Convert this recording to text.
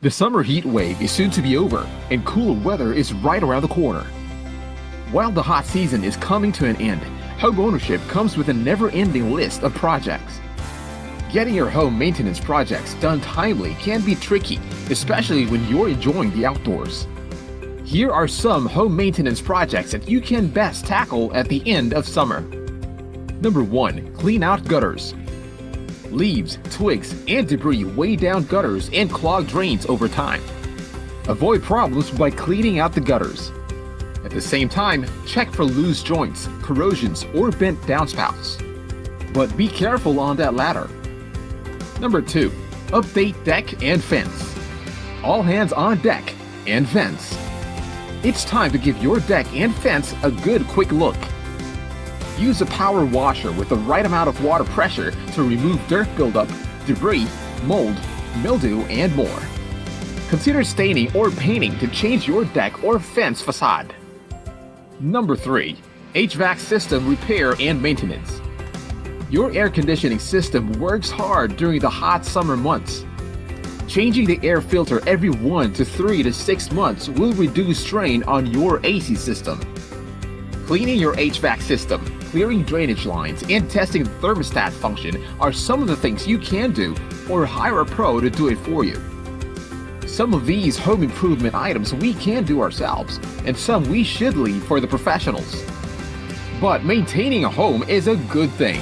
The summer heat wave is soon to be over, and cooler weather is right around the corner. While the hot season is coming to an end, homeownership comes with a never-ending list of projects. Getting your home maintenance projects done timely can be tricky, especially when you're enjoying the outdoors. Here are some home maintenance projects that you can best tackle at the end of summer. Number 1. Clean out gutters. Leaves, twigs, and debris weigh down gutters and clog drains over time. Avoid problems by cleaning out the gutters. At the same time, check for loose joints, corrosions, or bent downspouts. But be careful on that latter. Number 2. Update deck and fence. All hands on deck and fence. It's time to give your deck and fence a good quick look. Use a power washer with the right amount of water pressure to remove dirt buildup, debris, mold, mildew, and more. Consider staining or painting to change your deck or fence facade. Number 3. HVAC system repair and maintenance. Your air conditioning system works hard during the hot summer months. Changing the air filter every 1 to 3 to 6 months will reduce strain on your AC system. Cleaning your HVAC system, clearing drainage lines, and testing the thermostat function are some of the things you can do, or hire a pro to do it for you. Some of these home improvement items we can do ourselves, and some we should leave for the professionals. But maintaining a home is a good thing.